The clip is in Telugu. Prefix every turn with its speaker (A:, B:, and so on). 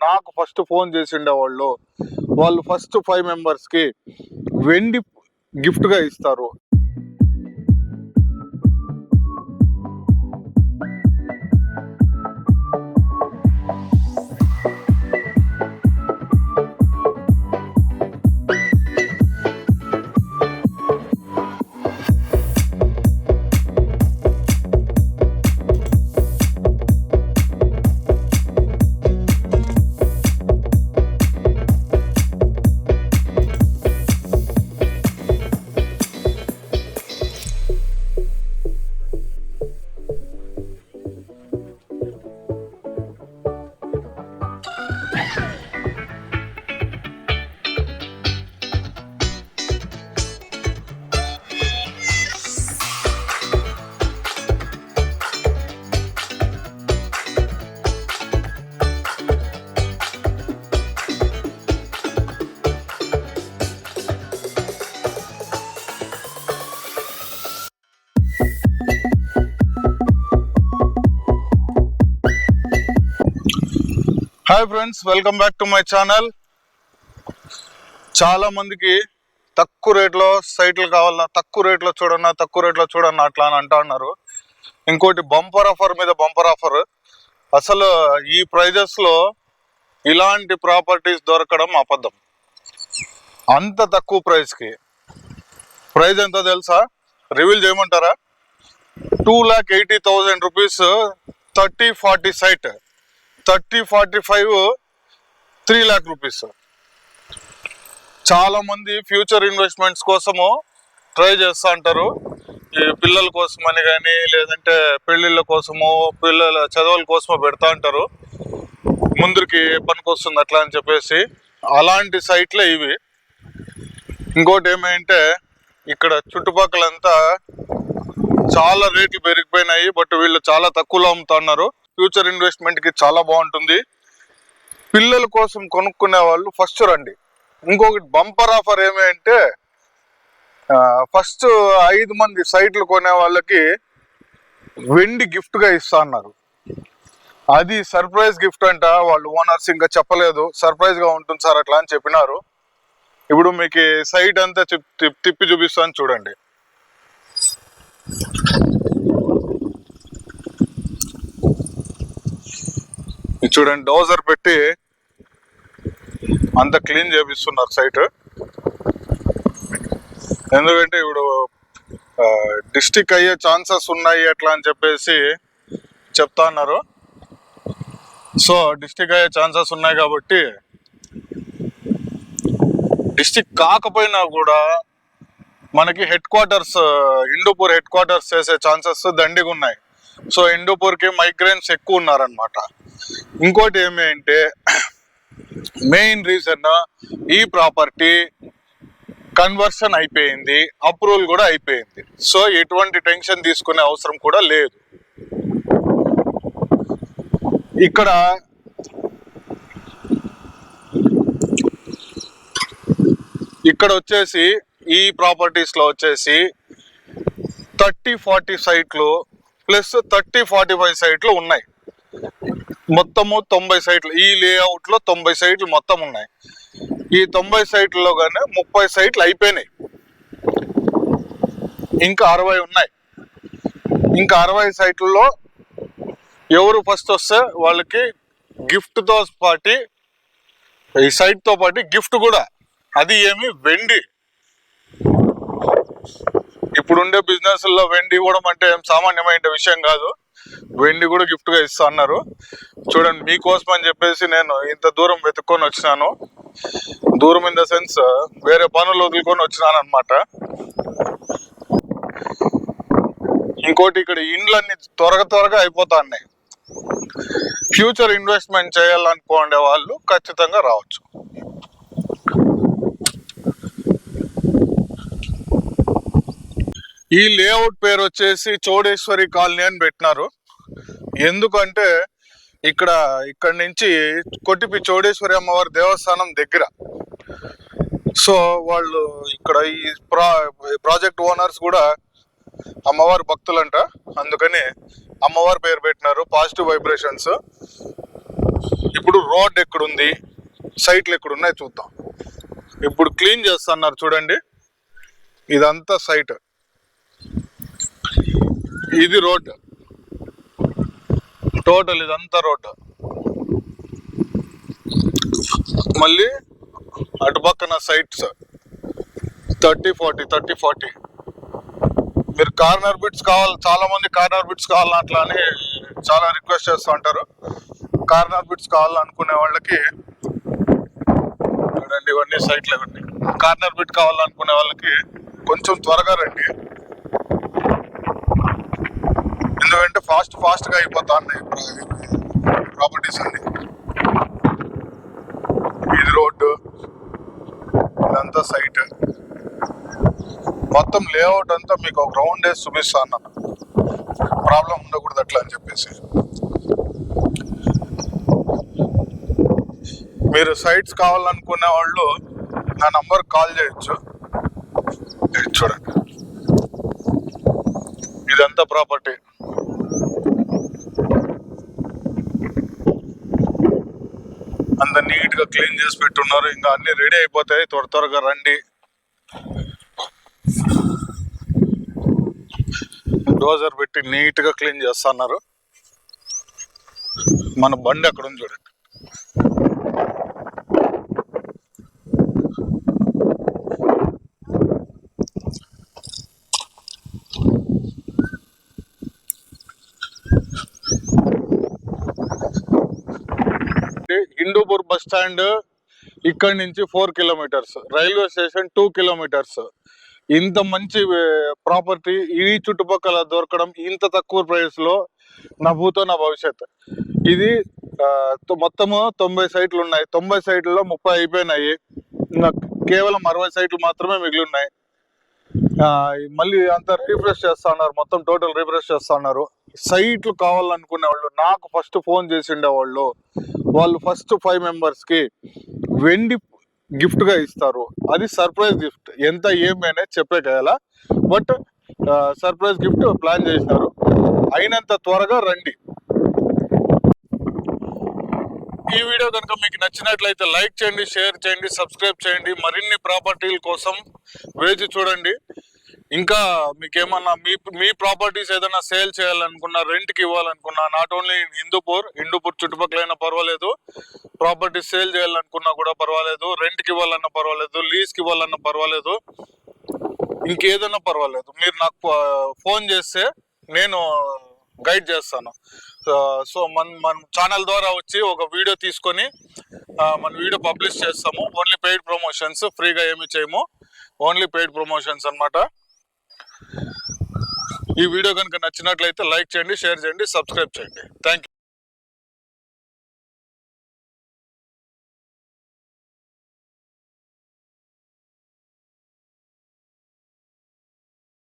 A: నాకు ఫస్ట్ ఫోన్ చేసిండే వాళ్ళు ఫస్ట్ 5 members కి వెండి గిఫ్ట్ గా ఇస్తారు. Hi friends, welcome back to my channel. చాలా మందికి తక్కువ రేట్లో సైట్లు కావాలన్నా, తక్కువ రేట్లో చూడన్నా అట్లా అని అంటా ఉన్నారు. ఇంకోటి బంపర్ ఆఫర్ మీద బంపర్ ఆఫర్. అసలు ఈ ప్రైజెస్ లో ఇలాంటి ప్రాపర్టీస్ దొరకడం అబద్ధం. అంత తక్కువ ప్రైజ్ ఎంత తెలుసా? రివీల్ చేయమంటారా? 2,80,000 రూపీస్ 30-40 సైట్, 30-45 3 lakh రూపీస్. చాలా మంది ఫ్యూచర్ ఇన్వెస్ట్మెంట్స్ కోసము ట్రై చేస్తూ ఉంటారు. ఈ పిల్లల కోసమని కానీ, లేదంటే పెళ్ళిళ్ళ కోసమో, పిల్లల చదువుల కోసమో పెడతా ఉంటారు. ముందుకి పనికొస్తుంది అట్లా అని చెప్పేసి. అలాంటి సైట్లే ఇవి. ఇంకోటి ఏమంటే, ఇక్కడ చుట్టుపక్కలంతా చాలా రేట్లు పెరిగిపోయినాయి. బట్ వీళ్ళు చాలా తక్కువలో అమ్ముతున్నారు. ఫ్యూచర్ ఇన్వెస్ట్మెంట్ కి చాలా బాగుంటుంది. పిల్లల కోసం కొనుక్కునే వాళ్ళు ఫస్ట్ రండి. ఇంకొకటి బంపర్ ఆఫర్ ఏమంటే, ఫస్ట్ 5 మంది సైట్లు కొనే వాళ్ళకి వెండి గిఫ్ట్ గా ఇస్తా అన్నారు. అది సర్ప్రైజ్ గిఫ్ట్ అంట. వాళ్ళు ఓనర్స్ ఇంకా చెప్పలేదు, సర్ప్రైజ్ గా ఉంటుంది సార్ అట్లా అని చెప్పినారు. ఇప్పుడు మీకు సైట్ అంతా తిప్పి చూపిస్తాను, చూడండి. చూడండి, డోజర్ పెట్టి అంత క్లీన్ చేపిస్తున్నారు సైట్. ఎందుకంటే ఇప్పుడు డిస్టిక్ అయ్యే ఛాన్సెస్ ఉన్నాయి అట్లా అని చెప్పేసి చెప్తా ఉన్నారు. సో డిస్టిక్ అయ్యే ఛాన్సెస్ ఉన్నాయి కాబట్టి, డిస్టిక్ కాకపోయినా కూడా మనకి హిందూపూర్ హెడ్ క్వార్టర్స్ చేసే ఛాన్సెస్ దండిగా ఉన్నాయి. సో హిందూపూర్కి మైగ్రెంట్స్ ఎక్కువ ఉన్నారనమాట. ఇంకోటి ఏమంటే, మెయిన్ రీజన్ ఈ ప్రాపర్టీ కన్వర్షన్ అయిపోయింది, అప్రూవల్ కూడా అయిపోయింది. సో ఎటువంటి టెన్షన్ తీసుకునే అవసరం కూడా లేదు. ఇక్కడ వచ్చేసి ఈ ప్రాపర్టీస్ లో వచ్చేసి 30-40 సైట్లు ప్లస్ 30-45 సైట్లు ఉన్నాయి. మొత్తము 90 సైట్లు. ఈ లేఅవుట్ లో 90 సైట్లు మొత్తం ఉన్నాయి. ఈ 90 సైట్లలో కానీ 30 సైట్లు అయిపోయినాయి. ఇంకా 60 ఉన్నాయి. ఇంకా 60 సైట్లలో ఎవరు ఫస్ట్ వస్తే వాళ్ళకి గిఫ్ట్ తో పాటు, ఈ సైట్ తో పాటు గిఫ్ట్ కూడా. అది ఏమి, వెండి. ఇప్పుడుండే బిజినెస్ లో వెండి ఇవ్వడం అంటే ఏం సామాన్యమైన విషయం కాదు. వెండి కూడా గిఫ్ట్ గా ఇస్తా అన్నారు. చూడండి, మీకోసం అని చెప్పేసి నేను ఇంత దూరం వెతుక్కొని వచ్చినాను. దూరం ఇన్ ద సెన్స్ వేరే పనులు వదులుకొని వచ్చినాను అనమాట. ఇంకోటి, ఇక్కడ ఇండ్లన్నీ త్వరగా అయిపోతా ఉన్నాయి. ఫ్యూచర్ ఇన్వెస్ట్మెంట్ చేయాలనుకోండే వాళ్ళు ఖచ్చితంగా రావచ్చు. ఈ లేఅవుట్ పేరు వచ్చేసి చౌడేశ్వరి కాలనీ అని పెట్టినారు. ఎందుకంటే ఇక్కడ నుంచి కొట్టిపి చౌడేశ్వరి అమ్మవారి దేవస్థానం దగ్గర. సో వాళ్ళు ఇక్కడ ఈ ప్రాజెక్ట్ ఓనర్స్ కూడా అమ్మవారి భక్తులంట. అందుకని అమ్మవారి పేరు పెట్టినారు, పాజిటివ్ వైబ్రేషన్స్. ఇప్పుడు రోడ్ ఎక్కడుంది, సైట్లు ఎక్కడున్నాయి చూద్దాం. ఇప్పుడు క్లీన్ చేస్తున్నారు చూడండి, ఇదంతా సైట్, ఇది రోడ్, టోటల్ ఇదంతా రోడ్. మళ్ళీ అటుపక్కన సైట్స్ 30-40 మీరు కార్నర్ బిట్స్ కావాలి, చాలా మంది కార్నర్ బిట్స్ కావాలని అట్లా అని చాలా రిక్వెస్ట్ చేస్తూ ఉంటారు. కార్నర్ బిట్స్ కావాలనుకునే వాళ్ళకి చూడండి, ఇవన్నీ సైట్లు ఇవన్నీ. కార్నర్ బిట్ కావాలనుకునే వాళ్ళకి కొంచెం త్వరగా రండి, ఎందుకంటే ఫాస్ట్గా అయిపోతా ఉన్నాయి ప్రాపర్టీస్ అన్ని. ఇది రోడ్డు, ఇదంతా సైట్, మొత్తం లేఅవుట్ అంతా మీకు ఒక రౌండ్ వేసి చూపిస్తాను అన్న, ప్రాబ్లం ఉండకూడదు అట్లా అని చెప్పేసి. మీరు సైట్స్ కావాలనుకునే వాళ్ళు నా నంబర్ కాల్ చేయొచ్చు. చూడండి, ఇదంతా ప్రాపర్టీ. అంత నీట్ గా క్లీన్ చేసి పెట్టున్నారు, ఇంకా అన్ని రెడీ అయిపోతాయి, త్వరగా రండి. డోజర్ పెట్టి నీట్ గా క్లీన్ చేస్తున్నారు. మన బండి అక్కడ ఉంది చూడండి. హిందూపూర్ బస్ స్టాండ్ ఇక్కడి నుంచి 4 కిలోమీటర్స్, రైల్వే స్టేషన్ 2 కిలోమీటర్స్. ఇంత మంచి ప్రాపర్టీ ఈ చుట్టుపక్కల దొరకడం ఇంత తక్కువ ప్రైస్ లో నా భూతో నా భవిష్యత్. ఇది మొత్తము 90 సైట్లు ఉన్నాయి. 90 సైట్లలో 30 అయిపోయినాయి, కేవలం 60 సైట్లు మాత్రమే మిగిలి ఉన్నాయి. మళ్ళీ అంతా రీఫ్రెష్ చేస్తా ఉన్నారు, మొత్తం టోటల్ రీఫ్రెష్ చేస్తా ఉన్నారు. సైట్లు కావాలనుకునే వాళ్ళు నాకు ఫస్ట్ ఫోన్ చేసిండే వాళ్ళు ఫస్ట్ 5 మెంబర్స్కి వెండి గిఫ్ట్ గా ఇస్తారు. అది సర్ప్రైజ్ గిఫ్ట్, ఎంత ఏమి అనేది చెప్పే కదా, బట్ సర్ప్రైజ్ గిఫ్ట్ ప్లాన్ చేసినారు. అయినంత త్వరగా రండి. ఈ వీడియో కనుక మీకు నచ్చినట్లయితే లైక్ చేయండి, షేర్ చేయండి, సబ్స్క్రైబ్ చేయండి. మరిన్ని ప్రాపర్టీల కోసం వేచి చూడండి. ఇంకా మీకేమన్నా మీ ప్రాపర్టీస్ ఏదైనా సేల్ చేయాలనుకున్నా, రెంట్కి ఇవ్వాలనుకున్నా, నాట్ ఓన్లీ హిందూపూర్ చుట్టుపక్కలైనా పర్వాలేదు, ప్రాపర్టీస్ సేల్ చేయాలనుకున్నా కూడా పర్వాలేదు, రెంట్కి ఇవ్వాలన్నా పర్వాలేదు, లీజ్కి ఇవ్వాలన్నా పర్వాలేదు, ఇంకేదైనా పర్వాలేదు, మీరు నాకు ఫోన్ చేస్తే నేను గైడ్ చేస్తాను. సో మన ఛానల్ ద్వారా వచ్చి ఒక వీడియో తీసుకొని మన వీడియో పబ్లిష్ చేస్తాము. ఓన్లీ పెయిడ్ ప్రమోషన్స్, ఫ్రీగా ఏమి చేయము, ఓన్లీ పెయిడ్ ప్రమోషన్స్ అన్నమాట. ఈ వీడియో కనుక నచ్చినట్లయితే లైక్ చేయండి, షేర్ చేయండి, సబ్స్క్రైబ్ చేయండి. Thank you.